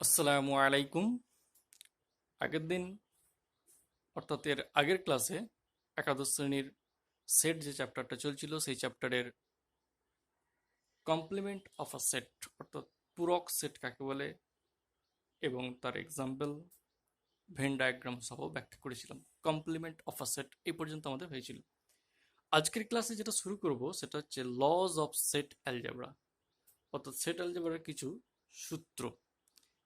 আসসালামু আলাইকুম। আগের দিন অর্থাৎ এর আগের ক্লাসে একাদশ শ্রেণীর সেট যে চ্যাপ্টারটা চলছিল সেই চ্যাপ্টারের কমপ্লিমেন্ট অফ আ সেট অর্থাৎ পূরক সেট কাকে বলে এবং তার এক্সাম্পল ভেন ডায়াগ্রাম সহ ব্যাখ্যা করেছিলাম। কমপ্লিমেন্ট অফ আ সেট এই পর্যন্ত আমাদের হয়েছিল। আজকের ক্লাসে যেটা শুরু করব সেটা হচ্ছে লজ অফ সেট অ্যালজেব্রা অর্থাৎ সেট অ্যালজেব্রার কিছু সূত্র।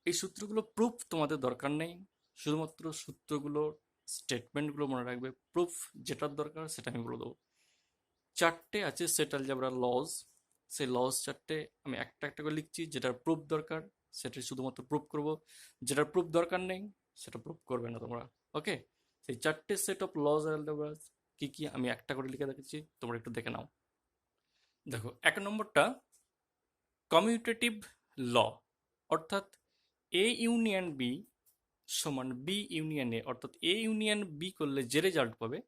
এই সূত্রগুলো প্রুফ তোমাদের দরকার নেই, শুধুমাত্র সূত্রগুলোর স্টেটমেন্টগুলো মনে রাখবে। প্রুফ যেটার দরকার সেটা আমি বলে দেবো। চারটে আছে সেট অ্যালজেব্রার লজ, সেই লজ চারটে আমি একটা একটা করে লিখছি। যেটার প্রুফ দরকার সেটা শুধুমাত্র প্রুফ করব, যেটার প্রুফ দরকার নেই সেটা প্রুফ করবে না তোমরা। ওকে, সেই চারটে সেট অফ লজ অ্যালজেব্রা কি কি আমি একটা করে লিখে দেখাচ্ছি, তোমরা একটু দেখে নাও। দেখো, এক নম্বরটা কমিউটেটিভ ল, অর্থাৎ এ ইউনিয়ন বি সমান বি ইউনিয়ন এ, অর্থাৎ এ ইউনিয়ন বি করলে যে রেজাল্ট পাবে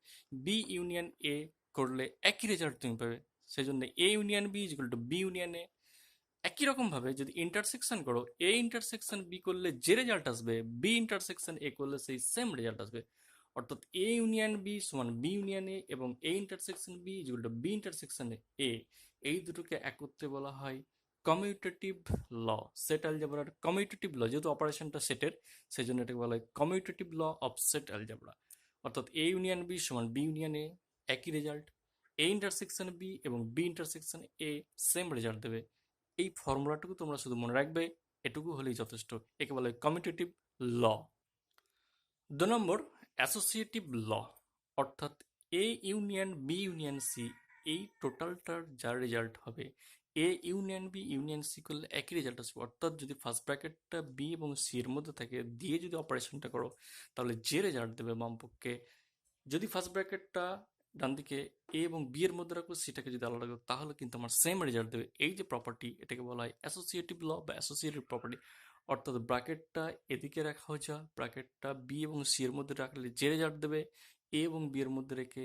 বি ইউনিয়ন এ করলে একই রেজাল্ট তুমি পাবে। সেই জন্য A union B is equal to B union A. একই রকম ভাবে যদি ইন্টারসেকশন করো, এ ইন্টারসেকশন বি করলে যে রেজাল্ট আসবে বি ইন্টারসেকশন এ করলে সেই সেম রেজাল্ট আসবে। অর্থাৎ এ ইউনিয়ন বি সমান বি ইউনিয়ন এ এবং A intersection B is equal to B intersection A. এই দুটোকে একত্রে বলা হয় কমিউটেটিভ ল। সেট অ্যালজেব্রার কমিউটেটিভ ল, যেহেতু অপারেশনটা সেটের সেই জন্য এটাকে বলা হয় commutative law of set algebra. অর্থাৎ এ ইউনিয়ন বি সমান বি ইউনিয়ন এ, একই রেজাল্ট। এ ইন্টারসেকশন বি এবং B intersection A same result দেবে। এই ফর্মুলাটুকু তোমরা শুধু মনে রাখবে, এটুকু হলেই যথেষ্ট। একে বলা হয় কমিউটেটিভ ল। 2 নম্বর অ্যাসোসিয়েটিভ ল, অর্থাৎ A union B union C, এই টোটালটার যার রেজাল্ট হবে A union B union C করলে একই রেজাল্ট আসবে। অর্থাৎ যদি ফার্স্ট ব্র্যাকেটটা বি এবং সি এর মধ্যে থাকে দিয়ে যদি অপারেশনটা করো তাহলে যে রেজাল্ট দেবে বামপক্ষে, যদি ফার্স্ট ব্র্যাকেটটা ডান দিকে এ এবং বি এর মধ্যে রাখো সেটাকে যদি আলাদা করো তাহলে কিন্তু আমার সেম রেজাল্ট দেবে। এই যে প্রপার্টি এটাকে বলা হয় অ্যাসোসিয়েটিভ ল বা অ্যাসোসিয়েটিভ প্রপার্টি। অর্থাৎ ব্র্যাকেটটা এদিকে রাখা হয়েছে, ব্র্যাকেটটা বি এবং সি এর মধ্যে রাখলে যে রেজাল্ট দেবে এ এবং বি এর মধ্যে রেখে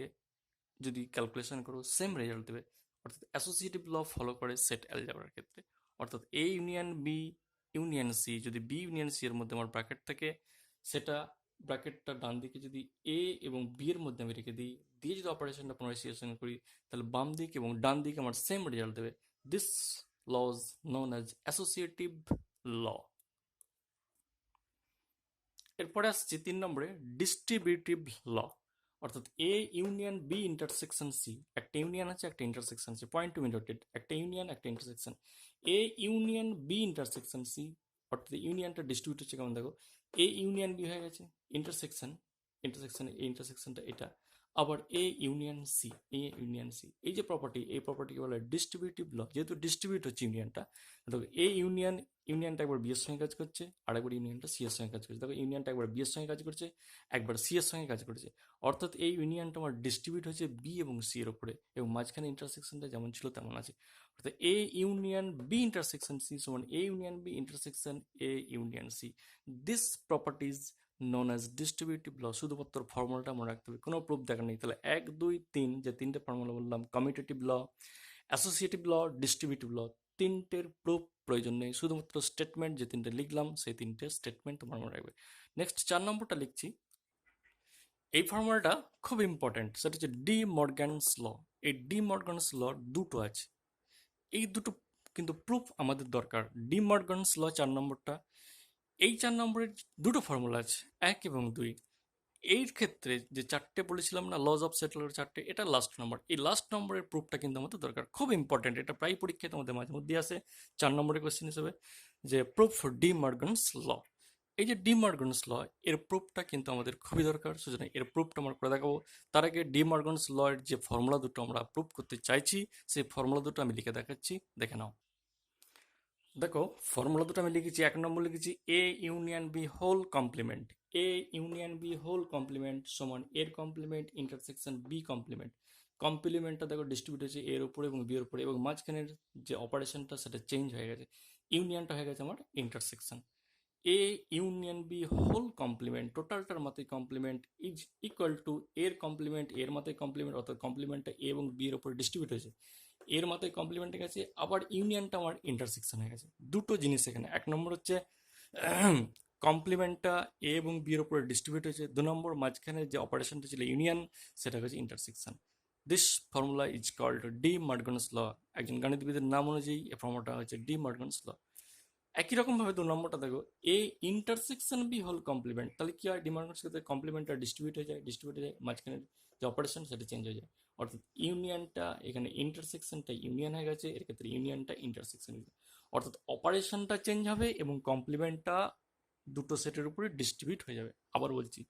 যদি ক্যালকুলেশন করো সেম রেজাল্ট দেবে। অর্থাৎ অ্যাসোসিয়েটিভ ল ফলো করে সেট অ্যালজেব্রার ক্ষেত্রে। অর্থাৎ A union B union C, যদি বি ইউনিয়ন সি এর মধ্যে আমার ব্র্যাকেট থাকে সেটা ব্র্যাকেটটা ডান দিকে যদি এ এবং বি এর মধ্যে আমি রেখে দিই, দিয়ে যদি অপারেশনটা পুনরায় সি এর সঙ্গে করি তাহলে বাম দিক এবং ডান দিকে আমার সেম রেজাল্ট দেবে। This laws known as associative law. এরপরে আসছে 3 নম্বরে ডিস্ট্রিবিউটিভ ল, অর্থাৎ A union B intersection C. একটা ইউনিয়ন আছে একটা ইন্টারসেকশন আছে, পয়েন্ট টু বি নোটেড, একটা ইউনিয়ন একটা intersection. A union B intersection C, অর্থাৎ ইউনিয়নটা ডিস্ট্রিবিউট হচ্ছে কেমন দেখো, এ ইউনিয়ন বি হয়ে গেছে, ইন্টারসেকশন ইন্টারসেকশন এই ইন্টারসেকশনটা এটা, আবার A union C, A union C. এই যে প্রপার্টি এই প্রপার্টিকে বলা হয় ডিস্ট্রিবিউটিভ ল, যেহেতু ডিস্ট্রিবিউট হচ্ছে ইউনিয়নটা। দেখো এ ইউনিয়ন, ইউনিয়নটা একবার বি এর সঙ্গে কাজ করছে আর একবার ইউনিয়নটা সি এর সঙ্গে কাজ করছে। দেখো ইউনিয়নটা একবার বি এর সঙ্গে কাজ করছে একবার সি এর সঙ্গে কাজ করছে। অর্থাৎ এই ইউনিয়নটা আমার ডিস্ট্রিবিউট হয়েছে বি এবং সি এর উপরে এবং মাঝখানে ইন্টারসেকশনটা যেমন ছিল তেমন আছে। অর্থাৎ A union B intersection C সমান A union B intersection A union C. This properties known as distributive law. শুধুমাত্র ফর্মুলাটা মনে রাখতে হবে, কোনো প্রুফ দেখা নেই। তাহলে 1 2 3 যে তিনটে ফর্মুলা বললাম, কমিউটেটিভ ল, অ্যাসোসিয়েটিভ ল, ডিস্ট্রিবিউটিভ ল, তিনটের প্রুফ প্রয়োজন নেই, শুধুমাত্র স্টেটমেন্ট যে তিনটে লিখলাম সেই তিনটে স্টেটমেন্ট তোমার মনে রাখবে। নেক্সট 4 নম্বরটা লিখছি। এই ফর্মুলাটা খুব ইম্পর্টেন্ট, সেটা হচ্ছে ডি মর্গ্যানস ল। এই ডি মর্গ্যানস ল দুটো আছে, এই দুটো কিন্তু প্রুফ আমাদের দরকার। ডি মর্গ্যানস ল 4 নম্বরটা, এই 4 নম্বরের দুটো ফর্মুলা আছে, 1 এবং 2। এর ক্ষেত্রে যে চারটে বলেছিলাম না লজ অফ সেটলের চারটে, এটা লাস্ট নম্বর। এই লাস্ট নম্বরের প্রুফটা কিন্তু আমাদের দরকার, খুব ইম্পর্টেন্ট। এটা প্রায় পরীক্ষায় তোমাদের মাঝে মধ্যে আসে 4 নম্বরের কোয়েশ্চেন হিসেবে, যে proof for D Morgan's law. এই যে ডি মর্গানস ল, এর প্রুফটা কিন্তু আমাদের খুবই দরকার, সুতরাং এর প্রুফটা আমরা করে দেখাবো। তার আগে ডি মর্গানস ল এর যে ফর্মুলা দুটো আমরা প্রুফ করতে চাইছি সেই ফর্মুলা দুটো আমি লিখে দেখাচ্ছি, দেখে নাও। দেখো, ফর্মুলা দুটো আমি লিখেছি। 1 নম্বর লিখেছি A union B whole complement. A union B whole complement সমান এর কমপ্লিমেন্ট ইন্টারসেকশন বি কমপ্লিমেন্ট। কমপ্লিমেন্টটা দেখো ডিস্ট্রিবিউট হয়েছে এর উপরে এবং বি এর উপরে এবং মাঝখানের যে অপারেশনটা সেটা চেঞ্জ হয়ে গেছে, ইউনিয়নটা হয়ে গেছে আমার intersection. A union B whole complement, টোটালটার মাথায় কমপ্লিমেন্ট ইজ ইকুয়াল টু এর কমপ্লিমেন্ট এর মাথায় কমপ্লিমেন্ট, অর্থাৎ কমপ্লিমেন্টটা এ এবং বি এর উপরে ডিস্ট্রিবিউট হয়েছে, এর মাথায় কমপ্লিমেন্ট হয়ে গেছে, আবার ইউনিয়নটা আমার ইন্টারসেকশন হয়ে গেছে। দুটো জিনিস এখানে, 1 নম্বর হচ্ছে কমপ্লিমেন্টটা এ এবং বি এর উপরে ডিস্ট্রিবিউট হয়েছে। 2 নম্বর মাঝখানে যে অপারেশনটা ছিল ইউনিয়ন, সেটা হচ্ছে intersection. This formula is called De Morgan's law. একজন গণিতবিদের নাম অনুযায়ী এই ফর্মুলাটা হচ্ছে ডি মর্গানস ল। একই রকম ভাবে 2 নম্বরটা দেখো, এ ইন্টারসেকশন বি হল কমপ্লিমেন্ট। তাহলে কি হয়, ডি মর্গানস ক্ষেত্রে কমপ্লিমেন্টটা ডিস্ট্রিবিউট হয়ে যায়, মাঝখানে যে অপারেশন সেটা চেঞ্জ হয়ে যায়। অর্থাৎ ইউনিয়নটা এখানে ইন্টারসেকশনটা ইউনিয়ন হয়ে গেছে, এর ক্ষেত্রে ইউনিয়নটা ইন্টারসেকশন হয়ে গেছে। অর্থাৎ অপারেশনটা চেঞ্জ হবে এবং কমপ্লিমেন্টটা দুটো সেটের উপরে ডিস্ট্রিবিউট হয়ে যাবে। আবার বলছি,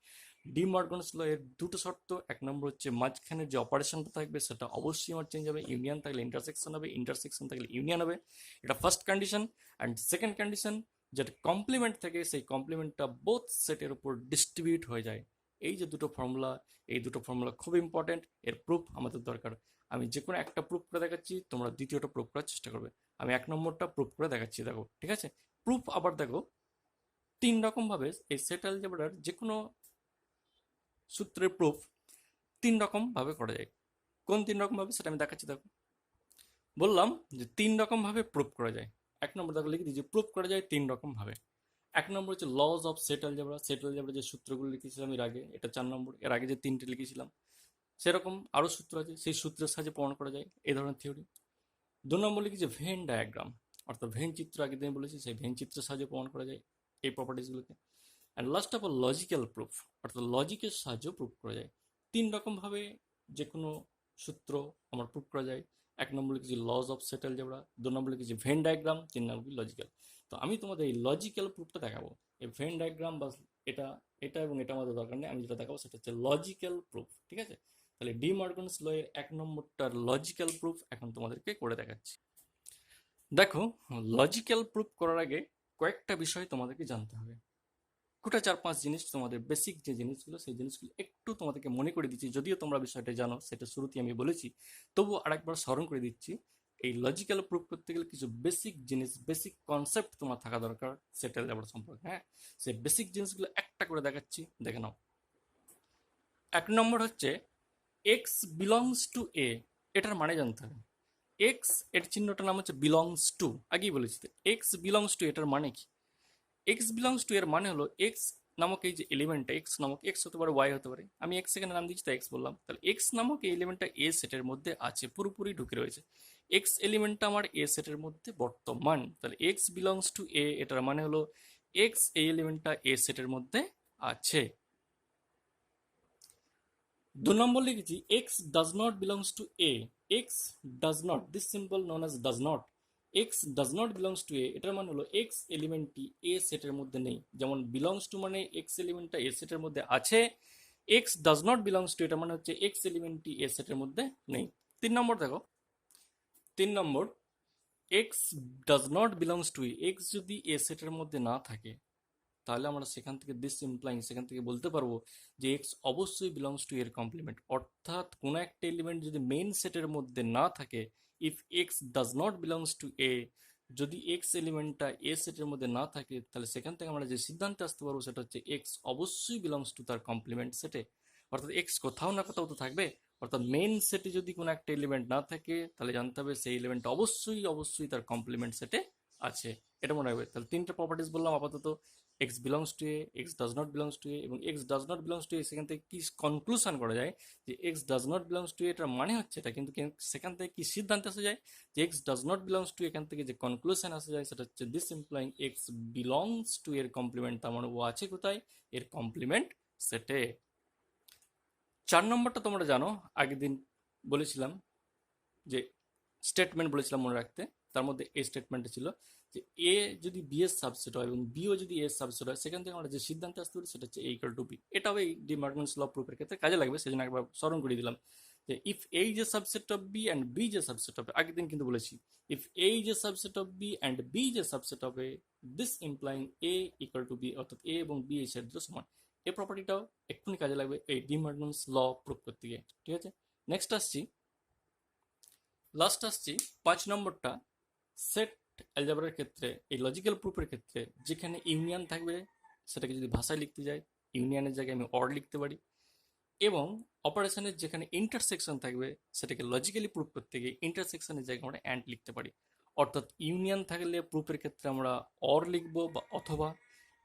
ডি মর্গানস ল এর দুটো শর্ত। 1 নম্বর হচ্ছে মাঝখানে যে অপারেশনটা থাকবে সেটা অবশ্যই আমার চেঞ্জ হবে, ইউনিয়ন থাকলে ইন্টারসেকশন হবে, ইন্টারসেকশন থাকলে ইউনিয়ন হবে, এটা first condition. And second condition, যেটা কমপ্লিমেন্ট থাকে সেই কমপ্লিমেন্টটা বোথ সেটের উপর ডিস্ট্রিবিউট হয়ে যায়। এই যে দুটো ফর্মুলা, এই দুটো ফর্মুলা খুব ইম্পর্টেন্ট, এর প্রুফ আমাদের দরকার। আমি যে কোনো একটা প্রুফ করে দেখাচ্ছি, তোমরা দ্বিতীয়টা প্রুফ করার চেষ্টা করবে। আমি 1 নম্বরটা প্রুফ করে দেখাচ্ছি, দেখো ঠিক আছে। প্রুফ আবার দেখো, 3 রকম ভাবে এই সেট অ্যালজেব্রার যে কোনো সূত্রের প্রুফ 3 রকম ভাবে করা যায়। কোন 3 রকম ভাবে সেটা আমি দেখাচ্ছি, দেখো। বললাম যে 3 রকম ভাবে প্রুফ করা যায়। 1 নম্বর দেখো লিখে দিই যে প্রুফ করা যায় 3 রকম ভাবে। 1 নম্বর হচ্ছে lodge of set algebra. Set algebra যে সূত্রগুলো লিখেছিলাম এর আগে, এটা 4 নম্বর। এর আগে যে 3টে লিখেছিলাম সেরকম আরো সূত্র আছে, সেই সূত্রের সাহায্যে প্রমাণ করা যায় এই ধরনের থিওরি। 2 নম্বর লিখেছি ভেন ডায়াগ্রাম, অর্থাৎ ভেন চিত্র, আগের দিন বলেছি, সেই ভেন চিত্রের সাহায্যে প্রমাণ করা যায় এই প্রপার্টিসগুলোকে। And last of all logical proof, অর্থাৎ লজিকের সাহায্যে প্রুফ করা যায়। 3 রকমভাবে যে কোনো সূত্র আমার প্রুফ করা যায়। 1 নম্বর লিখেছি লজ অফ সেট অ্যালজেব্রা, 2 নম্বর লিখেছি ভেন ডায়াগ্রাম, 3 নম্বর লজিক্যাল। তো আমি তোমাদের এই লজিক্যাল প্রুফটা দেখাবো। এই ভেন ডায়াগ্রাম বা এটা এটা এবং এটা আমাদের দরকার নেই, আমি যেটা দেখাবো সেটা হচ্ছে লজিক্যাল প্রুফ, ঠিক আছে। তাহলে ডি মর্গানস ল এর 1 নম্বরটার লজিক্যাল প্রুফ এখন তোমাদেরকে করে দেখাচ্ছি। দেখো, লজিক্যাল প্রুফ করার আগে কয়েকটা বিষয় তোমাদেরকে জানতে হবে। গোটা 4-5 জিনিস, তোমাদের বেসিক যে জিনিসগুলো সেই জিনিসগুলো একটু তোমাদেরকে মনে করে দিচ্ছি, যদিও তোমরা বিষয়টা জানো, সেটা শুরুতেই আমি বলেছি, তবু আরেকবার স্মরণ করে দিচ্ছি। এই লজিক্যাল প্রুফ করতে গেলে কিছু বেসিক জিনিস, বেসিক কনসেপ্ট তোমার থাকা দরকার সেটেল ব্যাপার সম্পর্কে। হ্যাঁ, সেই বেসিক জিনিসগুলো একটা করে দেখাচ্ছি, দেখে নাও। 1 নম্বর হচ্ছে এক্স বিলংস টু এ, এটার মানে জানতে হবে। এক্স এর চিহ্নটার নাম হচ্ছে বিলংস টু, আগেই বলেছি। এক্স বিলংস টু এটার মানে কি? এক্স বিলংস টু এর মানে হলো এক্স নামক এই যে এলিমেন্টটা, এক্স নামক, এক্স হতে পারে, ওয়াই হতে পারে, আমি এক্স এখানে নাম দিচ্ছি তাই এক্স বললাম। তাহলে এক্স নামক এই এলিমেন্টটা এ সেটের মধ্যে আছে, পুরোপুরি ঢুকে রয়েছে। এক্স এলিমেন্টটা আমার এ সেটের মধ্যে বর্তমান। তাহলে এক্স বিলংস টু এ, এটার মানে হলো এক্স এই এলিমেন্টটা এ সেটের মধ্যে আছে। 2 নম্বর লিখেছি x does not belongs to A. X does not, this symbol known as does not, x does not belongs to A, এটার মানে হলো এক্স এলিমেন্টটি এ সেটের মধ্যে নেই। যেমন বিলংস টু মানে এক্স এলিমেন্টটা এ সেটের মধ্যে আছে, x does not belongs two এটা মানে হচ্ছে এক্স এলিমেন্টটি এ সেটের মধ্যে নেই। 3 নম্বর দেখো, 3 নম্বর, x does not belongs to x যদি এ সেটের মধ্যে না থাকে, তাহলে আমরা সেখান থেকে দিস ইমপ্লাইং, সেখান থেকে বলতে পারবো যে এক্স অবশ্যই বিলংস টু এর কমপ্লিমেন্ট। অর্থাৎ কোনো একটা এলিমেন্ট যদি মেইন সেটের মধ্যে না থাকে, if x does not belongs to A, যদি এক্স এলিমেন্টটা এ সেটের মধ্যে না থাকে, তাহলে সেখান থেকে আমরা যে সিদ্ধান্তে আসতে পারবো সেটা হচ্ছে এক্স অবশ্যই বিলংস টু তার কমপ্লিমেন্ট সেটে। অর্থাৎ এক্স কোথাও না কোথাও তো থাকবে। অর্থাৎ মেইন সেটে যদি কোনো একটা এলিমেন্ট না থাকে, তাহলে জানতে হবে সেই এলিমেন্ট অবশ্যই অবশ্যই তার কমপ্লিমেন্ট সেটে আছে। এটা মনে রাখবে। তাহলে 3টে প্রপার্টিস বললাম আপাতত, x belongs to A, x does not belongs to A এবং x does not belongs to A. সেখান থেকে কি কনক্লুশন করা যায় যে x does not belongs to এটার মানে হচ্ছে এটা, কিন্তু সেখান থেকে কি সিদ্ধান্তে আসা যায় যে x does not belongs two, এখান থেকে যে কনক্লুশন আসা যায় সেটা হচ্ছে this implying x belongs to এর কমপ্লিমেন্ট, তার মানে ও আছে কোথায়, এর কমপ্লিমেন্ট সেটে। 4 নম্বরটা তোমরা জানো, আগের দিন বলেছিলাম যে স্টেটমেন্ট বলেছিলাম মনে রাখতে, তার মধ্যে এই স্টেটমেন্টটা ছিল যে এ যদি বি এর সাবসেট হয় এবং বিও যদি এর সাবসেট হয়, সেখান থেকে আমরা যে সিদ্ধান্তে আসতে পারি সেটা হচ্ছে এ ইকুয়াল টু বি। এটা হবে ডি মর্গানস ল প্রুফের ক্ষেত্রে কাজে লাগবে, সেজন্য একবার স্মরণ করে দিলাম যে if A is a subset of B and B যে সাবসেট অফ এ, আগের দিন কিন্তু বলেছি if A is a subset of B and B যে subset of A, this implying A equal to B, অর্থাৎ এ এবং B এই set সমান। এই প্রপার্টিটাও এক্ষুনি কাজে লাগবে এই ডি মর্গানস ল প্রুফ করতে গিয়ে, ঠিক আছে। নেক্সট আসছি, লাস্ট আসছি 5 নম্বরটা, সেট অ্যালজেব্রার ক্ষেত্রে, এই লজিক্যাল প্রুফের ক্ষেত্রে যেখানে ইউনিয়ন থাকবে সেটাকে যদি ভাষায় লিখতে যাই, ইউনিয়নের জায়গায় আমি অর লিখতে পারি, এবং অপারেশনের যেখানে ইন্টারসেকশন থাকবে সেটাকে লজিক্যালি প্রুফ করতে গিয়ে ইন্টারসেকশনের জায়গায় আমরা অ্যান্ড লিখতে পারি। অর্থাৎ ইউনিয়ন থাকলে প্রুফের ক্ষেত্রে আমরা অর লিখবো বা অথবা,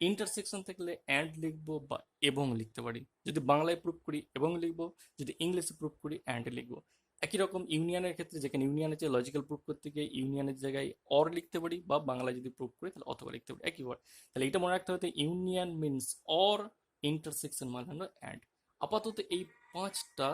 ইন্টারসেকশন থাকলে অ্যান্ড লিখবো বা এবং লিখতে পারি। যদি বাংলায় প্রুফ করি এবং লিখবো, যদি ইংলিশে প্রুফ করি অ্যান্ড লিখবো। একই রকম ইউনিয়নের ক্ষেত্রে যেখানে ইউনিয়ন আছে লজিক্যাল প্রুফ করতে গিয়ে ইউনিয়নের জায়গায় অর লিখতে পারি, বা বাংলায় যদি প্রুফ করি তাহলে অথবা লিখতে পারি, একই ওয়ার্ড। তাহলে এটা মনে রাখতে হবে, ইউনিয়ন মিনস অর, ইন্টারসেকশন মানে হলো অ্যান্ড। আপাতত এই 5টা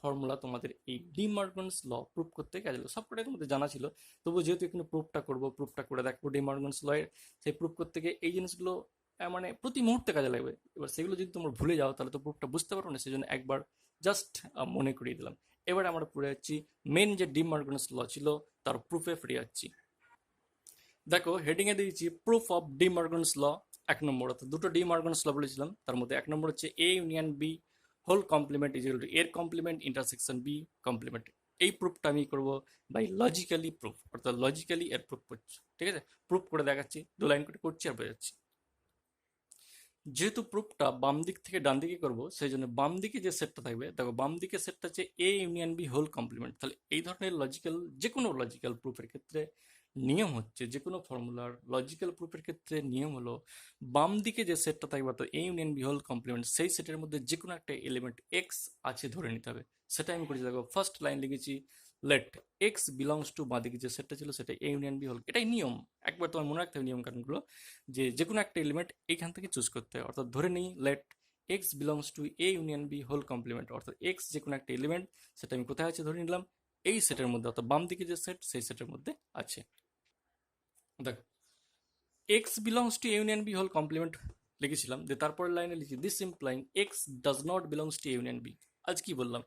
ফর্মুলা তোমাদের এই ডি মর্গানস ল প্রুফ করতে কাজে লাগবে। সবকটাই তোমাদের জানা ছিল, তবু যেহেতু এখানে প্রুফটা করবো, প্রুফটা করে দেখবো ডি মর্গানস ল এর, সেই প্রুফ করতে গিয়ে এই জিনিসগুলো মানে প্রতি মুহূর্তে কাজে লাগবে। এবার সেগুলো যদি তোমরা ভুলে যাও তাহলে তো প্রুফটা বুঝতে পারো না, সেই জন্য একবার জাস্ট মনে করিয়ে দিলাম। এবার আমরা পড়ে যাচ্ছি মেন যে ডি মর্গানস ল ছিল তার প্রুফে ফিরে যাচ্ছি। দেখো হেডিংয়ে দিয়েছি প্রুফ অফ ডি মর্গানস ল। 1 নম্বর, অর্থাৎ দুটো ডি মর্গানস ল বলেছিলাম, তার মধ্যে 1 নম্বর হচ্ছে A union B whole complement is equal to এর কমপ্লিমেন্ট ইন্টারসেকশন বি কমপ্লিমেন্ট। এই প্রুফটা আমি করবো বাই লজিক্যালি প্রুফ, অর্থাৎ লজিক্যালি এর প্রুফ করছি। ঠিক আছে, প্রুফ করে দেখাচ্ছি, 2 লাইন করে করছি আর বোঝাচ্ছি। যেহেতু প্রুফটা বাম দিক থেকে ডান দিকে করবো, সেই জন্য বাম দিকে যে সেটটা থাকবে, দেখো বাম দিকে সেটটা হচ্ছে A union B whole complement. তাহলে এই ধরনের লজিক্যাল, যে কোনো লজিক্যাল প্রুফের ক্ষেত্রে নিয়ম হচ্ছে, যে কোনো ফর্মুলার লজিক্যাল প্রুফের ক্ষেত্রে নিয়ম হলো, বাম দিকে যে সেটটা থাকবে অর্থাৎ A union B whole complement, সেই সেটের মধ্যে যে কোনো একটা এলিমেন্ট এক্স আছে ধরে নিতে হবে। সেটা আমি করেছি, দেখো ফার্স্ট লাইন লিখেছি লেট এক্স বিলংস টু, বাঁ দিকে যে সেটটা ছিল সেটা এ ইউনিয়ন বি হোল। এটাই নিয়ম, একবার তোমার মনে রাখতে হবে নিয়ম কানুনগুলো, যে যে কোনো একটা এলিমেন্ট এইখান থেকে চুজ করতে হয়। অর্থাৎ ধরে নিই let x belongs to A union B whole complement, অর্থাৎ এক্স যে কোনো একটা এলিমেন্ট, সেটা আমি কোথায় আছে ধরে নিলাম, এই সেটের মধ্যে, অর্থাৎ বাম দিকে যে সেট সেই সেটের মধ্যে আছে। দেখো x belongs to A union B whole complement লিখেছিলাম, যে তারপরের লাইনে লিখছি this implying x does not belongs to A union B. আজ কি বললাম,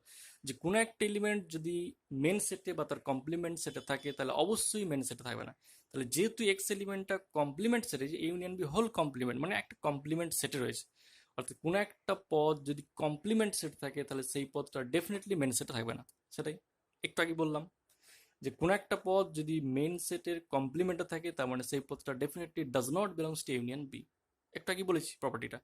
যে কোনো একটা এলিমেন্ট যদি মেন সেটে বা তার কমপ্লিমেন্ট সেটে থাকে তাহলে অবশ্যই মেন সেটে থাকবে না। তাহলে যেহেতু এক্স এলিমেন্টটা কমপ্লিমেন্ট সেটে, যে ইউনিয়ন বি হোল কমপ্লিমেন্ট মানে একটা কমপ্লিমেন্ট সেটে রয়েছে, অর্থাৎ কোনো একটা পদ যদি কমপ্লিমেন্ট সেট থাকে তাহলে সেই পদটা ডেফিনেটলি মেন সেটে থাকবে না। সেটাই একটু আগে বললাম, যে কোনো একটা পদ যদি মেন সেটের কমপ্লিমেন্টে থাকে তার মানে সেই পদটা definitely does not belongs to union B. একটু আগে বলেছি প্রপার্টিটা,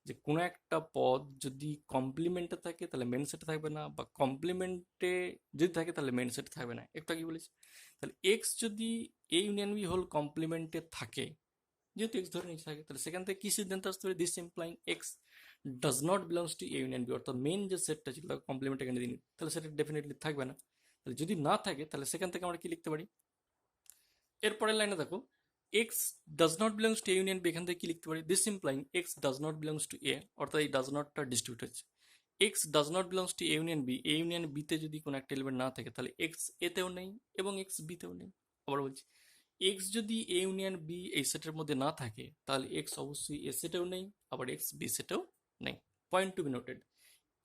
যে কোনো একটা পদ যদি কমপ্লিমেন্টে থাকে তাহলে মেন সেটে থাকবে না, বা কমপ্লিমেন্টে যদি থাকে তাহলে মেন সেটে থাকবে না। একটু আগে বলেছি। তাহলে এক্স যদি এ ইউনিয়ন বি হোল কমপ্লিমেন্টে থাকে, যেহেতু এক্স ধরে নিচে থাকে, তাহলে সেখান থেকে কি সিদ্ধান্ত আসতে পারে, this implying x does not belongs to A union B, অর্থাৎ মেন যে সেটটা ছিল তাকে কমপ্লিমেন্ট এখানে দিন, তাহলে সেটা ডেফিনেটলি থাকবে না। তাহলে যদি না থাকে তাহলে সেখান থেকে আমরা কি লিখতে পারি, এরপরের লাইনে দেখো x does not belongs to A union B, এখান থেকে কি লিখতে পারি, this implying x does not belongs to A, অর্থাৎ এই ডাজ নটটা ডিস্ট্রিবিউট হচ্ছে। X does not belongs to A union B, A union বিতে যদি কোনো একটা এলিমেন্ট না থাকে তাহলে এক্স এতেও নেই এবং এক্স বিতেও নেই। আবার বলছি, এক্স যদি এ ইউনিয়ন বি এই সেটের মধ্যে না থাকে তাহলে এক্স অবশ্যই এ সেটেও নেই, আবার এক্স বি সেটেও নেই। Point to be noted,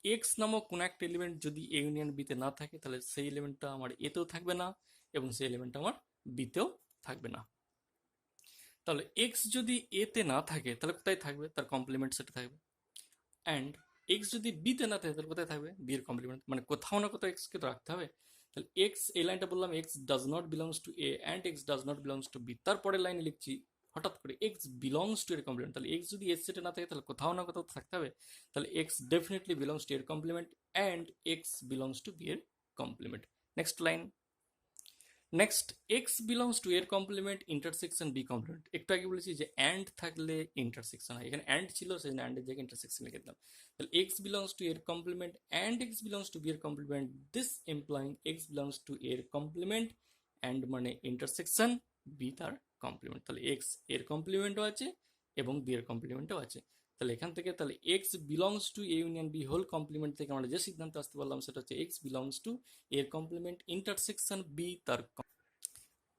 x নামক কোনো একটা এলিমেন্ট যদি এ ইউনিয়ন বিতে না থাকে তাহলে সেই এলিমেন্টটা আমার এতেও থাকবে না এবং সেই এলিমেন্টটা আমার বিতেও থাকবে না। তাহলে এক্স যদি এতে না থাকে তাহলে কোথায় থাকবে, তার কমপ্লিমেন্ট সেটে থাকবে। অ্যান্ড এক্স যদি বিতে না থাকে তাহলে কোথায় থাকবে, বি এর কমপ্লিমেন্ট, মানে কোথাও না কোথাও এক্সকে তো রাখতে হবে। তাহলে এক্স, এই লাইনটা বললাম x does not belongs to A and x does not belongs to B, তারপরের লাইনে লিখছি হঠাৎ করে এক্স বিলংস টু এর কমপ্লিমেন্ট। তাহলে এক্স যদি এর সেটে না থাকে তাহলে কোথাও না কোথাও থাকতে হবে, তাহলে এক্স ডেফিনেটলি বিলংস টু এর complement and x belongs to B এর complement. Next line, next x belongs to এর কমপ্লিমেন্ট ইন্টারসেকশন বি কমপ্লিমেন্ট। একটু আগে বলেছি যে অ্যান্ড থাকলে ইন্টারসেকশন হয়, এখানে অ্যান্ড ছিল সেই জন্য অ্যান্ডের জায়গায় ইন্টারসেকশন লিখে দিলাম। তাহলে এক্স বিলংস টু এর complement and x belongs to B এর complement, this implying x belongs to এর কমপ্লিমেন্ট অ্যান্ড মানে ইন্টারসেকশন বি তার কমপ্লিমেন্ট। তাহলে এক্স এর কমপ্লিমেন্টও আছে এবং বি এর কমপ্লিমেন্টও আছে। তাহলে এখান থেকে তাহলে x belongs to A union B whole complement থেকে আমরা যে সিদ্ধান্ত আসতে পারলাম সেটা হচ্ছে এক্স বিলংস টু এর কমপ্লিমেন্ট ইন্টারসেকশন বি তার।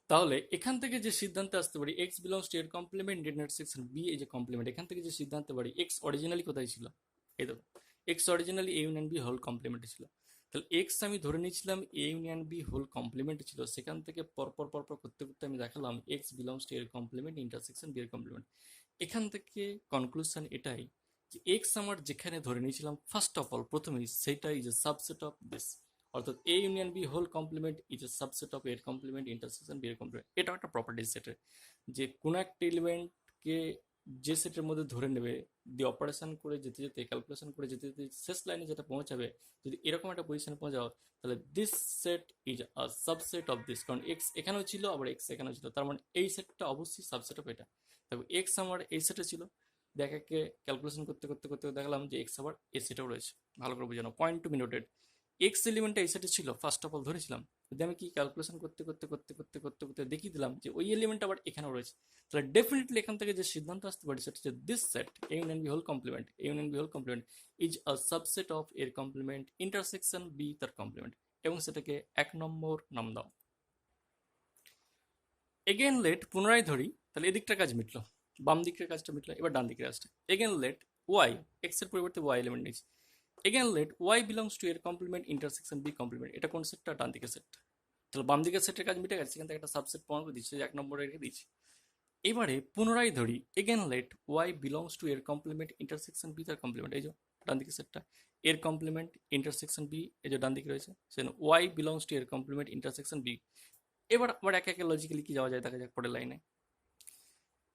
তাহলে এখান থেকে যে সিদ্ধান্তে আসতে পারি এক্স বিলংস টু এর কমপ্লিমেন্ট ইন্টারসেকশন বি, এই যে কমপ্লিমেন্ট, এখান থেকে যে সিদ্ধান্তে পারি এক্স অরিজিনালি কোথায় ছিল, এই দেখো x originally A union B whole কমপ্লিমেন্টে ছিল। তাহলে এক্স আমি ধরে নিয়েছিলাম এ ইউনিয়ন বি হোল কমপ্লিমেন্টে ছিল, সেখান থেকে পরপর পরপর করতে করতে আমি দেখালাম এক্স বিলংস টু এর কমপ্লিমেন্ট ইন্টারসেকশন বি এর কমপ্লিমেন্ট। এখান থেকে কনক্লুশন এটাই যে এক্স আমার যেখানে ধরে নিয়েছিলাম ফার্স্ট অফ অল প্রথমেই, সেটাই যে সাবসেট অফ দিস, অর্থাৎ A union B whole complement is a subset of এর কমপ্লিমেন্ট ইন্টারসেকশন বি এর কমপ্লিমেন্ট। এটা একটা প্রপার্টি সেটের, যে কোনো একটা এলিমেন্টকে যে সেটের মধ্যে ধরে নেবে, দিয়ে অপারেশন করে যেতে যেতে, ক্যালকুলেশন করে যেতে যেতে শেষ লাইনে যেটা পৌঁছাবে, যদি এরকম একটা পজিশনে পৌঁছাও তাহলে this set is a subset of this, কারণ এক্স এখানেও ছিল আবার এক্স এখানেও ছিল, তার মানে এই সেটটা অবশ্যই সাবসেট অফ এটা। তবে এক্স আমার এই সেটে ছিল, একে ক্যালকুলেশন করতে করতে করতে দেখলাম যে এক্স আবার এ সেটেও রয়েছে। ভালো করে বোঝানো, point to be noted. X এলিমেন্টটা এই সেটে ছিল, ফার্স্ট অফ অল ধরেছিলাম। যদি আমি কি ক্যালকুলেশন করতে করতে করতে করতে করতে করতে দেখিয়ে দিলাম যে ওই এলিমেন্ট আবার এখানেও রয়েছে, তাহলে ডেফিনেটলি এখান থেকে যে সিদ্ধান্ত আসতে পারে সেটা হচ্ছে this set A union B whole complement, A union B whole complement is a subset of এর কমপ্লিমেন্ট ইন্টারসেকশন বি তার কমপ্লিমেন্ট, এবং সেটাকে 1 নম্বর নাম দাও। এগেন লেট, পুনরায় ধরি, তাহলে এদিকটার কাজ মিটলো, বাম দিকের কাজটা মিটলো, এবার ডান দিকের কাজটা। এগেন লেট ওয়াই, এক্স এর পরিবর্তে ওয়াই এলিমেন্ট নিয়েছি। Again let y belongs to এর কমপ্লিমেন্ট ইন্টারসেকশন বি কমপ্লিমেন্ট, এটা কোন সেটটা? ডান দিকের সেটটা। তাহলে বাম দিকের সেটের কাজ মিটে গেছে, সেখান থেকে একটা সাবসেট প্রমাণ করে দিচ্ছি, 1 নম্বরে রেখে দিচ্ছি। এবারে পুনরায় ধরি, again let y belongs to এর কমপ্লিমেন্ট ইন্টারসেকশন বি তার কমপ্লিমেন্ট, এই যে ডান দিকের সেটটা, এর কমপ্লিমেন্ট ইন্টারসেকশন বি, এই যে ডান দিকে রয়েছে, সেজন্য ওয়াই বিলংস টু এর কমপ্লিমেন্ট ইন্টারসেকশন বি। এবার আবার একে একে লজিক্যালি কি যাওয়া যায় দেখা যাক পরের লাইনে।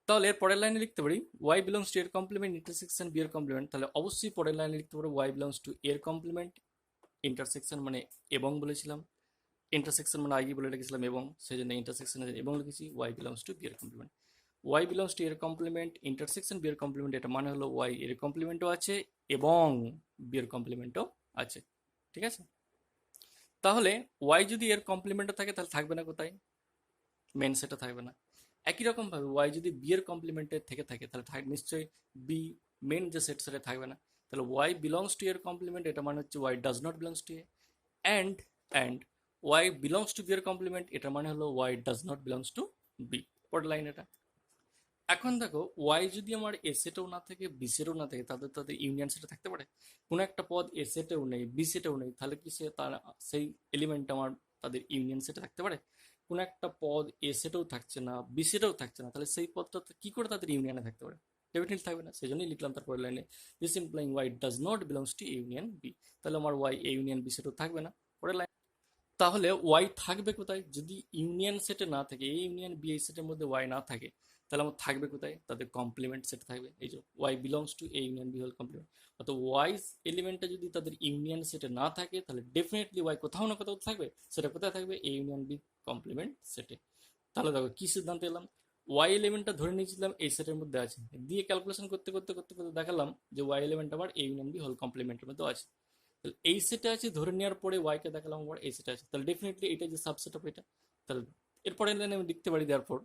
তাহলে এর পরের লাইনে লিখতে পারি ওয়াই বিলংস টু এর কমপ্লিমেন্ট ইন্টারসেকশন বি এর কমপ্লিমেন্ট, তাহলে অবশ্যই পরের লাইনে লিখতে পারো ওয়াই বিলংস টু এর কমপ্লিমেন্ট ইন্টারসেকশন মানে এবং বলেছিলাম, ইন্টারসেকশন মানে আগে বলে রেখেছিলাম এবং, সেই জন্য ইন্টারসেকশন এবং লিখেছি ওয়াই বিলংস টু বি এর কমপ্লিমেন্ট। ওয়াই বিলংস টু এর কমপ্লিমেন্ট ইন্টারসেকশন বি এর কমপ্লিমেন্ট, এটা মানে হলো ওয়াই এর কমপ্লিমেন্টও আছে এবং বি এর কমপ্লিমেন্টও আছে, ঠিক আছে। তাহলে ওয়াই যদি এর কমপ্লিমেন্টও থাকে তাহলে থাকবে না কোথায়? মেন সেটে থাকবে না। একই রকম ভাবে ওয়াই যদি বি এর কমপ্লিমেন্টে থেকে থাকে তাহলে নিশ্চয়ই বি মেন যে সেট সেটে থাকবে না। তাহলে ওয়াই বিলংস টু এর কমপ্লিমেন্ট, এটা মানে হচ্ছে y does not belongs to A, and and y belongs to B এর কমপ্লিমেন্ট, এটা মানে হলো y does not belongs to B. পরের লাইন এটা। এখন দেখো ওয়াই যদি আমার এ সেটেও না থাকে বি সেটেও না থাকে, তাদের তাদের ইউনিয়ন সেটে থাকতে পারে। কোনো একটা পদ এ সেটেও নেই বি সেটেও নেই, তাহলে কি সে তার সেই এলিমেন্ট আমার তাদের ইউনিয়ন সেটে থাকতে পারে? কোনো একটা পদ এ সেটেও থাকছে না বি সেটেও থাকছে না, তাহলে সেই পদটা কি করে তাদের ইউনিয়নে থাকতে পারে? ডেফিনেটলি থাকবে না, সেই জন্যই লিখলাম তারপর লাইনে this implying y does not belongs to union B. তাহলে আমার ওয়াই এ ইউনিয়ন বি সেটেও থাকবে না। পরের লাইন, তাহলে ওয়াই থাকবে কোথায়? যদি ইউনিয়ন সেটে না থাকে, এ ইউনিয়ন বি এই সেটের মধ্যে ওয়াই না থাকে, তাহলে আমার থাকবে কোথায়? তাদের কমপ্লিমেন্ট সেট থাকবে, এই যে y belongs to A union B whole complement. অর্থাৎ ওয়াই এলিমেন্টটা যদি তাদের ইউনিয়ন সেটে না থাকে তাহলে ডেফিনেটলি ওয়াই কোথাও না কোথাও থাকবে, সেটা কোথায় থাকবে? এ ইউনিয়ন বি কমপ্লিমেন্ট সেটে। তাহলে দেখো কি সিদ্ধান্ত এলাম, ওয়াই এলিমেন্টটা ধরে নিয়েছিলাম এই সেটের মধ্যে আছে, দিয়ে ক্যালকুলেশন করতে করতে করতে করতে দেখালাম যে ওয়াই এলিমেন্ট আবার এ ইউনিয়ন বি হোল কমপ্লিমেন্টের মধ্যে আছে। তাহলে এই সেটে আছে ধরে নেওয়ার পরে ওয়াইকে দেখালাম আবার এই সেটে আছে, তাহলে ডেফিনেটলি এটা যে সাবসেট অফ এটা। তাহলে এরপরে লাইনে আমি লিখতে পারি দেওয়ার পর,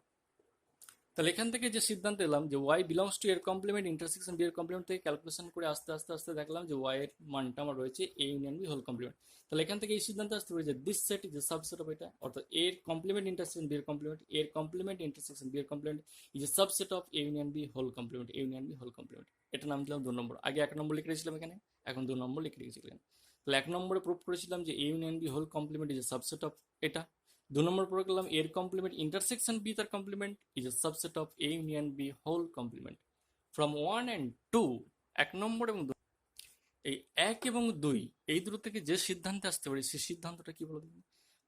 তাহলে এখান থেকে যে সিদ্ধান্ত এলাম যে ওয়াই বিলংস টু এর কমপ্লিমেন্ট ইন্টারসেকশন বি এর কমপ্লিমেন্ট থেকে ক্যালকুলেশন করে আস্তে আস্তে আস্তে দেখলাম যে ওয়াই এর মানটা আমার রয়েছে A union B whole complement. তাহলে এখান থেকে এই সিদ্ধান্ত আসতে পারে যে this set is a subset of এটা, অর্থাৎ এর কমপ্লিমেন্ট ইন্টারসেকশন বি এর কমপ্লিমেন্ট, এর কমপ্লিমেন্ট ইন্টারসেকশন বি এর complement is a subset of A union B whole complement, A union B whole complement. এটা নাম দিলাম 2 নম্বর, আগে 1 নম্বর লিখে রেখেছিলাম এখানে, এখন 2 নম্বর লিখে রেখেছিলাম। তাহলে 1 নম্বরে প্রুভ করেছিলাম যে A union B whole complement is a subset of এটা। 2 নম্বর পরে গেলাম এর কমপ্লিমেন্ট ইন্টারসেকশন বি তার complement is a subset of A union B whole complement. From 1 and 2, 1 number এবং এই 1 এবং 2 এই দুটো থেকে যে সিদ্ধান্তে আসতে পারি সেই সিদ্ধান্তটা কি বলো দেখি?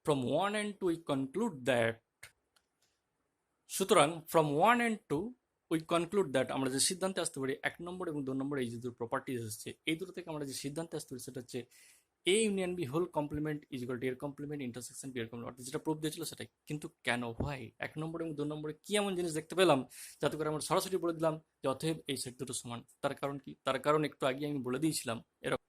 From 1 and 2 we conclude that, সুতরাং from 1 and 2 we conclude that আমরা যে সিদ্ধান্তে আসতে পারি 1 নম্বর এবং 2 নম্বর এই যে দুটো প্রপার্টিজ এসেছে এই দুটো থেকে আমরা যে সিদ্ধান্তে আসতে পারি সেটা হচ্ছে A union B whole complement is equal to এর কমপ্লিমেন্ট ইন্টারসেকশন বি এর কমপ্লিমেন্ট, অর্থাৎ যেটা প্রুফ দিয়েছিল সেটাই। কিন্তু কেন ভাই 1 নম্বর এবং 2 নম্বরে কি এমন জিনিস দেখতে পেলাম যাতে করে আমরা সরাসরি বলে দিলাম যে অতএব এই সেট দুটো সমান? তার কারণ কি? তার কারণ একটু আগে আমি বলে দিয়েছিলাম এরকম,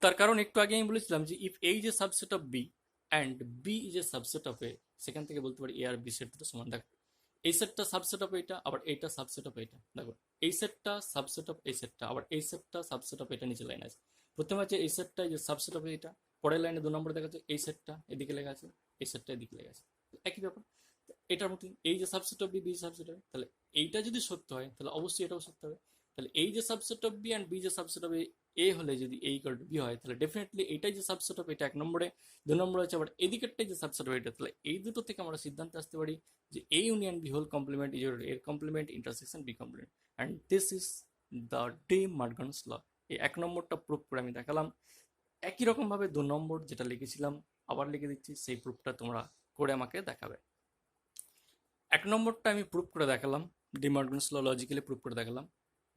তার কারণ একটু আগে আমি বলেছিলাম যে if A is a subset of B and B is a subset of A, সেখান থেকে বলতে পারি এ আর বি সেট দুটো সমান। দেখো এই সেটটা সাবসেট অফ এইটা, আবার এইটা সাবসেট অফ এইটা। দেখো এই সেটটা সাবসেট অফ এই সেটটা, আবার এই সেটটা সাবসেট অফ এটা, নিচে লাইন আছে। প্রথমে আছে এই সেটটা যে সাবসেট অফ এইটা, পরের লাইনে 2 নম্বরে দেখা যাচ্ছে এই সেটটা এদিকে লেখা আছে, এই সেটটা এদিকে লেখা আছে, একই ব্যাপার। এটার মতোই এই যে subset of B B subset of, তাহলে এইটা যদি সত্য হয় তাহলে অবশ্যই এটাও সত্য হবে। তাহলে এই যে subset of B and B যে সাবসেট অফ এ হলে যদি এ ইকুয়াল টু বি হয় তাহলে ডেফিনেটলি এটাই যে সাবসেট অফ এটা 1 নম্বরে, 2 নম্বরে আছে আবার এদিকেরটাই যে সাবসেট অফ এটা। তাহলে এই দুটো থেকে আমরা সিদ্ধান্তে আসতে পারি যে A union B whole complement is এর complement intersection B complement, and this is the De Morgan's law. এই 1 নম্বরটা প্রুফ করে আমি দেখালাম। একই রকম ভাবে 2 নম্বর যেটা লিখেছিলাম আবার লিখে দিচ্ছি, সেই প্রুফটা তোমরা করে আমাকে দেখাবে। 1 নম্বরটা আমি প্রুফ করে দেখালাম, De Morgan's law logically proof করে দেখালাম।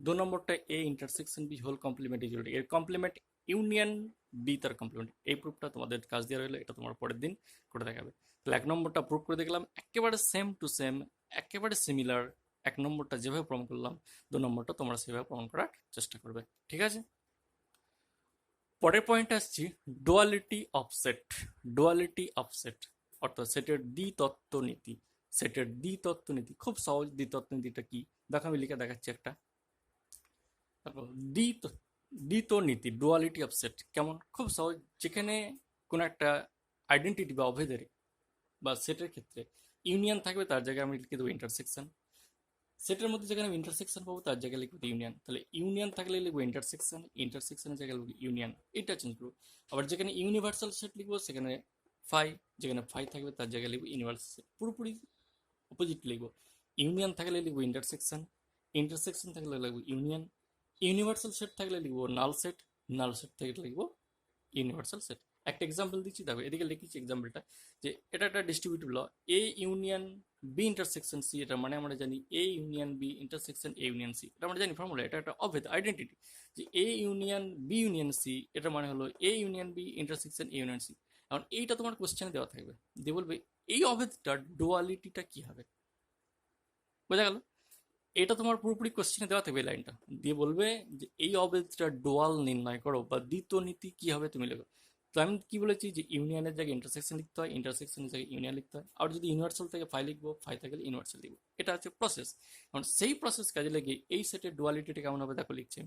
2 নম্বরটা A intersection B whole complement is এর কমপ্লিমেন্ট ইউনিয়ন বি তার কমপ্লিমেন্ট। এই প্রুফটা তোমাদের কাজ দেওয়া রইলো, এটা তোমার পরের দিন করে দেখাবে। তাহলে 1 নম্বরটা প্রুফ করে দেখলাম, একেবারে সেম টু সেম, একেবারে সিমিলার, এক নম্বরটা যেভাবে প্রমাণ করলাম 2 নম্বরটা তোমরা সেভাবে প্রমাণ করার চেষ্টা করবে। ঠিক আছে, পরের পয়েন্ট আসছি duality of set. Duality of set অর্থাৎ সেটের দ্বিতত্ত্ব নীতি। সেটের দ্বিতত্ত্ব নীতি খুব সহজ। দ্বিতত্ত্ব নীতিটা কি দেখো, আমি লিখে দেখাচ্ছি একটা। দেখো দ্বিত নীতি, ডুয়ালিটি অফ সেট কেমন, খুব সহজ। যেখানে কোনো একটা আইডেন্টিটি বা অভেদের বা সেটের ক্ষেত্রে ইউনিয়ন থাকবে, তার জায়গায় আমি লিখে দেবো ইন্টারসেকশন। সেটের মধ্যে যেখানে আমি ইন্টারসেকশন পাবো তার জায়গায় লিখবো ইউনিয়ন। তাহলে ইউনিয়ন থাকলে লিখবো ইন্টারসেকশন, ইন্টারসেকশনের জায়গায় লিখবো ইউনিয়ন, এটা চেঞ্জ করবো। আবার যেখানে ইউনিভার্সাল সেট লিখবো সেখানে ফাই, যেখানে ফাই থাকবে তার জায়গায় লিখবো ইউনিভার্সাল সেট। পুরোপুরি অপোজিট লিখবো। ইউনিয়ন থাকলে লিখবো ইন্টারসেকশন, ইন্টারসেকশন থাকলে লিখবো ইউনিয়ন, ইউনিভার্সাল সেট থাকলে লিখবো নাল সেট, নাল সেট থাকলে লিখবো ইউনিভার্সাল সেট। একটা এক্সাম্পল দিচ্ছি, দেখো এদিকে লিখেছি এক্সাম্পলটা, যে এটা একটা distributive law, A union B intersection C. এটা মানে আমরা জানি A union B intersection A union C, এটা আমরা জানি ফর্মুলা। এটা একটা অভেদ আইডেন্টিটি, যে A union B union C, এটা মানে হলো A union B intersection A union C. এখন এইটা তোমার কোশ্চেনে দেওয়া থাকবে, দিয়ে বলবে এই অভেদটার ডুয়ালিটিটা কি হবে। বোঝা গেল? এটা তোমার পুরোপুরি কোশ্চেনে দেওয়া থাকবে এই লাইনটা, দিয়ে বলবে যে এই অবজেক্টটা ডুয়াল নির্ণয় করো বা দ্বিতীয় নীতি কি হবে তুমি লেখো। তো আমি কি বলেছি যে ইউনিয়নের জায়গায় ইন্টারসেকশন লিখতে হয়, ইন্টারসেকশনের জায়গায় ইউনিয়ন লিখতে হয়। আর যদি ইউনিভার্সাল থেকে ফাই লিখবো, ফাই থেকে ইউনিভার্সাল লিখবো। এটা হচ্ছে প্রসেস। কারণ সেই প্রসেস কাজে লেগে এই সেটের ডুয়ালিটিটা কেমন হবে দেখো লিখছি।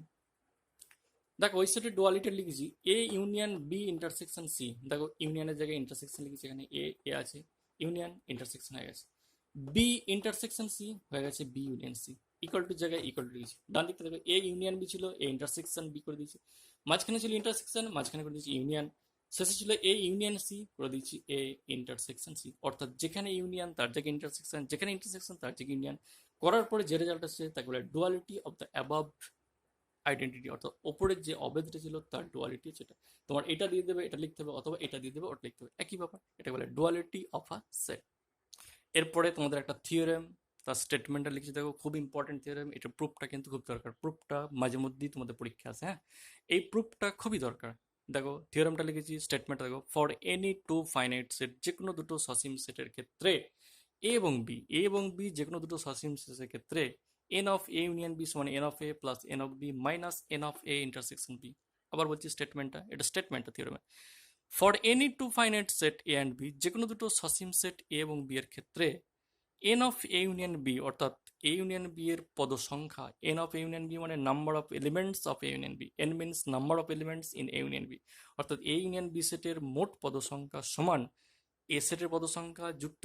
দেখো ওই সেটের ডুয়ালিটি লিখেছি A union B intersection C. দেখো ইউনিয়নের জায়গায় ইন্টারসেকশন লিখেছি, এখানে এ এ আছে, ইউনিয়ন ইন্টারসেকশন হয়ে গেছে। বি ইন্টারসেকশন সি হয়ে গেছে B union C. Equal to জায়গায় ইকুয়াল টু লিখেছি। ডান দিকটা দেখো এ ইউনিয়ন বি ছিল, এ ইন্টারসেকশন বি করে দিয়েছি। মাঝখানে ছিল ইন্টারসেকশন, মাঝখানে করে দিয়েছি ইউনিয়ন। শেষে ছিল এ ইউনিয়ন সি, করে দিয়েছি এ ইন্টারসেকশন সি। অর্থাৎ যেখানে ইউনিয়ন তার জায়গায় ইন্টারসেকশন, যেখানে ইন্টারসেকশন তার জায়গায় ইউনিয়ন। করার পরে যে রেজাল্ট আসছে তাকে বলে duality of the above identity. অর্থাৎ ওপরের যে অবেদটা ছিল তার ডুয়ালিটি, সেটা তোমার এটা দিয়ে দেবে, এটা লিখতে হবে, অথবা এটা দিয়ে দেবে, ওটা লিখতে হবে, একই ব্যাপার। এটা বলে ডুয়ালিটি অফ আ সেট। এরপরে তোমাদের একটা থিওরেম, তার স্টেটমেন্টটা লিখে দেখো, খুব ইম্পর্টেন্ট থিওরেম। এটা প্রুফটা কিন্তু খুব দরকার। প্রুফটা মাঝে মধ্যেই তোমাদের পরীক্ষা আছে, হ্যাঁ, এই প্রুফটা খুবই দরকার। দেখো থিওরেমটা লিখেছি, স্টেটমেন্টটা দেখো, for any two finite set, যে কোনো দুটো সসীম সেটের ক্ষেত্রে এ এবং বি যে কোনো দুটো সসীম সেটের ক্ষেত্রে n of A union B সমান n of A plus n of B minus n of A intersection B. আবার বলছি স্টেটমেন্টটা, এটা স্টেটমেন্টটা থিওরেমে। For any two finite set A and B, যে কোনো দুটো সসীম সেট এ এবং বি এর ক্ষেত্রে n of A union B, অর্থাৎ এ ইউনিয়ন বি এর পদ সংখ্যা, n of A union B মানে number of elements of A union B, n means number of elements in A union B. অর্থাৎ A union B সেটের মোট পদ সংখ্যা সমান এ সেটের পদ সংখ্যা যুক্ত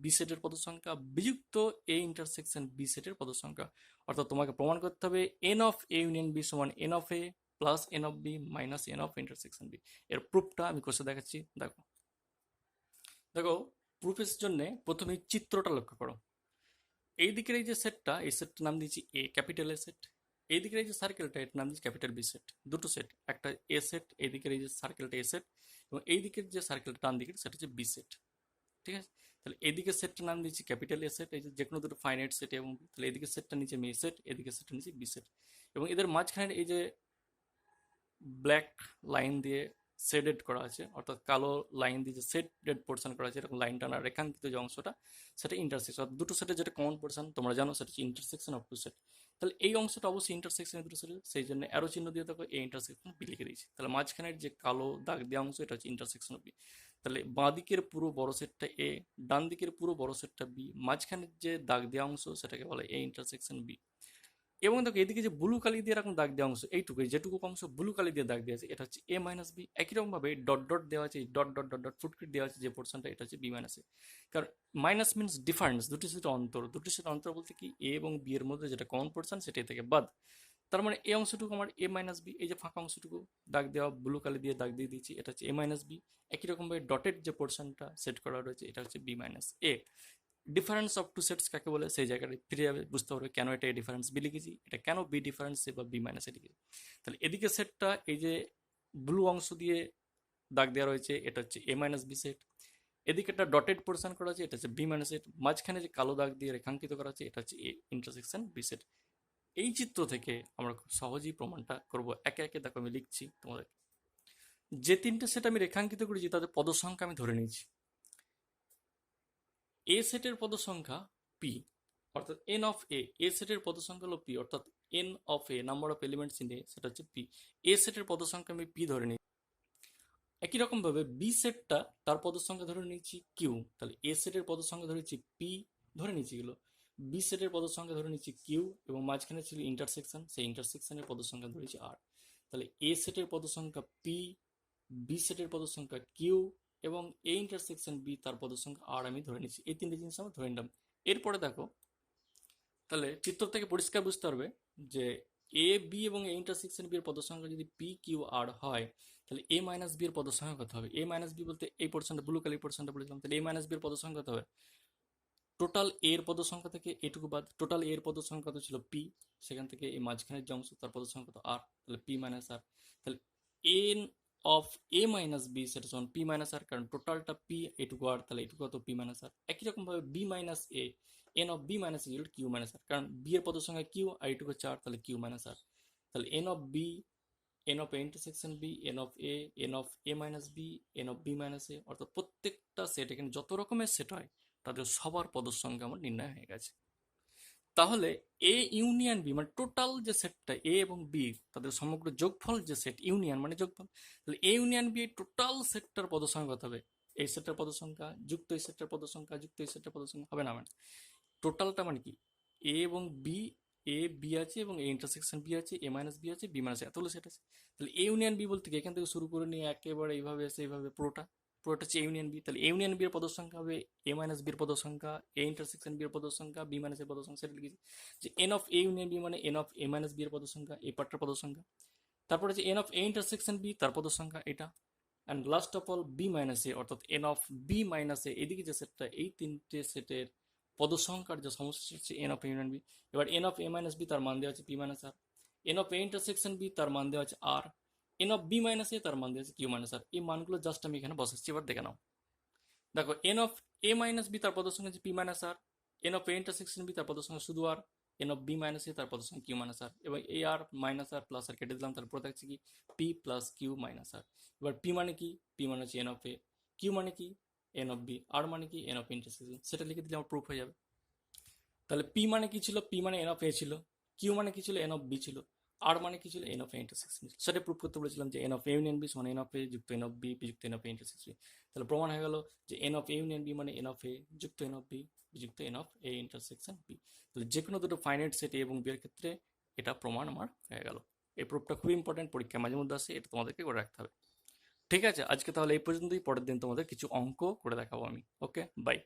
বি সেটের পদ সংখ্যা বিযুক্ত এ ইন্টারসেকশন বি সেটের পদ সংখ্যা। অর্থাৎ তোমাকে প্রমাণ করতে হবে n of A union B সমান n of A plus n of B minus n of intersection B. এর প্রুফটা আমি কোষে দেখাচ্ছি। দেখো দেখো প্রুফের জন্য প্রথমে চিত্রটা লক্ষ্য করো। এই দিকের এই যে সেটটা, এই সেটটার নাম দিয়েছি এ, ক্যাপিটাল এ সেট। এই দিকের এই যে সার্কেলটা, এটার নাম দিয়েছি ক্যাপিটাল বি সেট। দুটো সেট, একটা এ সেট, এই দিকের এই যে সার্কেলটা এ সেট, এবং এই দিকের যে সার্কেলটা ডান দিকের সেটা হচ্ছে বি সেট। ঠিক আছে, তাহলে এদিকে সেটটার নাম দিচ্ছি ক্যাপিটাল এ সেট, এই যে কোনো দুটো ফাইনাইট সেট এবং বি। তাহলে এদিকে সেটটা নিচে আমি এ সেট, এদিকে সেটটা নিচে বি সেট। এবং এদের মাঝখানে এই যে ব্ল্যাক লাইন দিয়ে শেডেড করা আছে, অর্থাৎ কালো লাইন দিয়ে যে শেডেড পোর্শন করা আছে, এরকম লাইন টানা রেখাঙ্কিত যে অংশটা, সেটা ইন্টারসেকশন। দুটো সেটের যেটা কমন পোর্শন তোমরা জানো, সেটা হচ্ছে ইন্টারসেকশন অফ টু সেট। তাহলে এই অংশটা অবশ্যই ইন্টারসেকশনের দুটো সেটের, সেই জন্য অ্যারো চিহ্ন দিয়ে দেখো এই ইন্টারসেকশন বি লিখে দিয়েছি। তাহলে মাঝখানের যে কালো দাগ দেওয়া অংশ, এটা হচ্ছে ইন্টারসেকশন অফ বি। তাহলে বাঁ দিকের পুরো বড় সেটটা এ, ডান দিকের পুরো বড় সেটটা বি, মাঝখানের যে দাগ দেওয়া অংশ সেটাকে বলে এ ইন্টারসেকশন বি। এবং দেখো এদিকে যে ব্লু কালি দিয়ে এরকম দাগ দেওয়া অংশ, এইটুকু যেটুকু অংশ ব্লু কালি দিয়ে দাগ দেওয়া আছে, এটা হচ্ছে এ মাইনাস বি। একই রকম ভাবে ডট ডট দেওয়া আছে, ডট ডট ডট ডট ফুটকিট দেওয়া আছে যে পোর্শনটা, এটা হচ্ছে বি মাইনাস এ। কারণ মাইনাস মিনস ডিফারেন্স, দুটি সেটের অন্তর। দুটি সেটের অন্তর বলতে কি, এ এবং বি এর মধ্যে যেটা কমন পোর্শন সেটাই থেকে বাদ। তার মানে এই অংশটুকু আমার এ মাইনাস বি, এই যে ফাঁকা অংশটুকু দাগ দেওয়া ব্লু কালি দিয়ে দাগ দিয়ে দিচ্ছি, এটা হচ্ছে এ মাইনাস বি। একই রকম ভাবে ডটেড যে পোর্শনটা সেট করা রয়েছে, এটা হচ্ছে B minus A. Difference of two sets কাকে বলে সেই জায়গাটা ফিরে যাবে, বুঝতে পারবে কেন এটা ডিফারেন্স বি লিখেছি, এটা কেন বি ডিফারেন্স এ বা বি মাইনাস এ লিখেছি। তাহলে এদিকে সেটটা এই যে ব্লু অংশ দিয়ে দাগ দেওয়া রয়েছে, এটা হচ্ছে এ মাইনাস বি সেট। এদিকে একটা ডটেড পোর্শন করা আছে, এটা হচ্ছে বি মাইনাস সেট। মাঝখানে যে কালো দাগ দিয়ে রেখাঙ্কিত করা আছে, এটা হচ্ছে এ ইন্টারসেকশন বি সেট। এই চিত্র থেকে আমরা খুব সহজেই প্রমাণটা করব। একে একে দেখো আমি লিখছি তোমাদের। যে তিনটে সেট আমি রেখাঙ্কিত করেছি তাদের পদ সংখ্যা আমি ধরে নিয়েছি। এ সেটের পদ সংখ্যা পি, অর্থাৎ এন অফ এ সেটের পদ সংখ্যা হলো পি, অর্থাৎ n of A number of elements in এ সেটা হচ্ছে পি। এ সেটের পদ সংখ্যা আমি পি ধরে নিই। একই রকম ভাবে বি সেটটা তার পদ সংখ্যা ধরে নিয়েছি কিউ, তাহলে এ সেটের পদ সংখ্যা ধরেছি পি, ধরে নিয়েছি এগুলো। বি সেটের পদ সংখ্যা ধরে নিচ্ছি কিউ, এবং মাঝখানে ছিল ইন্টারসেকশন, সেই ইন্টারসেকশনের পদ সংখ্যা ধরেছি আর। তাহলে এ সেটের পদ সংখ্যা পি, বি সেটের পদ সংখ্যা কিউ, এবং এ ইন্টারসেকশন বি তার পদ সংখ্যা আর আমি ধরে নিচ্ছি। এই তিনটে জিনিস আমরা ধরে নিলাম। এরপরে দেখো, তাহলে চিত্র থেকে পরিষ্কার বুঝতে পারবে যে এ বি এবং এ ইন্টারসেকশন বি এর পদ সংখ্যা যদি পি কিউ আর হয়, তাহলে এ মাইনাস বি এর পদ সংখ্যা কত হবে? এ মাইনাস বি বলতে এই পোর্শনটা, ব্লু কালার পোর্শনটা বলেছিলাম, তাহলে এ মাইনাস বি এর পদ সংখ্যা কত হবে? টোটাল এর পদ সংখ্যা থেকে এটুকু বাদ, টোটাল এর পদ সংখ্যা তো ছিল পি, সেখান থেকে এই মাঝখানের যে অংশ তার পদ সংখ্যা তো আর, তাহলে পি মাইনাস আর। তাহলে n of A minus B সেটা সমান পি মাইনাস আর, কারণ টোটালটা পি, এটুকু আর, তাহলে এটুকু তো পি মাইনাস আর। একই রকম ভাবে B minus A, n of B minus equal q minus r, কারণ বি এর পদ সংখ্যা কিউ আর এটুকু হচ্ছে আর, তাহলে কিউ মাইনাস আর। তাহলে n of B, n of A intersection B, n of A minus B, n of B minus A, অর্থাৎ প্রত্যেকটা সেট, এখানে যত রকমের সেট হয় তাদের সবার পদের সংখ্যা আমার নির্ণয় হয়ে গেছে। তাহলে এ ইউনিয়ন বি মানে টোটাল যে সেটটা এ এবং বি, তাদের সমগ্র যোগফল যে সেট, ইউনিয়ন মানে যোগফল, তাহলে এ ইউনিয়ন বি টোটাল সেটটার পদ সংখ্যা কত হবে? এই সেটটার পদ সংখ্যা যুক্ত এই সেটটার পদ সংখ্যা যুক্ত এই সেটটার পদ সংখ্যা হবে না? মানে টোটালটা মানে কি, এ এবং বি, এ বি আছে এবং এ ইন্টারসেকশন বি আছে, এ মাইনাস বি আছে, বি মাইনাস এতগুলো সেট আছে। তাহলে এ ইউনিয়ন বি বলতে কি, এখান থেকে শুরু করে নিয়ে একেবারে এইভাবে এসে এইভাবে পুরোটা, পুরোটা হচ্ছে ইউনিয়ন বি। তাহলে ইউনিয়ন বি এর পদ সংখ্যা হবে এ মাইনাস বি এর পদ সংখ্যা, এ ইন্টারসেকশন বি এর পদ সংখ্যা, বি মাইনাস এর পদ সংখ্যা, সেটা লিখেছি। যে n of A union B মানে n of A minus B এর পদ সংখ্যা, এই পার্টটার পদ সংখ্যা। তারপরে যে n of A intersection B তার পদ সংখ্যা এটা। And last of all B minus A, অর্থাৎ n of B minus A, এদিকে যে সেটটা, এই তিনটে সেটের পদ সংখ্যার যে সমষ্টি হচ্ছে এন অফ ইউনিয়ন বি। এবার n of A minus B তার মান দেওয়া আছে P minus R, n of A intersection B তার মান দেওয়া আছে R, n of B minus A তার মান দেওয়া আছে কিউ মাইনাস আর। এই মানগুলো জাস্ট আমি এখানে বসাচ্ছি, এবার দেখে নাও। দেখো n of A minus B তার পদ সংখ্যা হচ্ছে P minus R, n of A intersection B তার পদ সংখ্যা শুধু R, n of B minus A তার পদ সংখ্যা কিউ মাইনাস আর, এবং এ আর মাইনাস আর প্লাস আর কেটে দিলাম, তারপর থাকছে কি পি প্লাস কিউ মাইনাস আর। এবার পি মানে কি, পি মানে হচ্ছে এন অফ এ, কিউ মানে কি এন অফ বি, আর মানে কি এন অফ ইন্টারসেকশন, সেটা লিখে দিলে আমার প্রুফ হয়ে যাবে। তাহলে পি মানে কি ছিল, পি মানে এন অফ এ ছিল, কিউ মানে কি ছিল, এন অফ বি ছিল, আর মানে কি ছিল, এন অফ এ ইন্টারসেকশন। সেটা প্রুফ করতে বলেছিলাম যে n of A union B সমান এন অফ এ যুক্ত এন অফ বি যুক্ত এন অফ এ ইন্টারসেকশন। তাহলে প্রমাণ হয়ে গেল যে n of A union B মানে এন অফ এ যুক্ত এন অফ বি যুক্ত n of A intersection B. তাহলে যে কোনো দুটো ফাইনাইট সেট এ এবং বি এর ক্ষেত্রে এটা প্রমাণ আমার হয়ে গেল। এই প্রুফটা খুব ইম্পর্টেন্ট, পরীক্ষায় মাঝে মধ্যে আসে, এটা তোমাদেরকে করে রাখতে হবে। ঠিক আছে, আজকে তাহলে এই পর্যন্তই, পরের দিন তোমাদের কিছু অঙ্ক করে দেখাবো আমি। ওকে, বাই।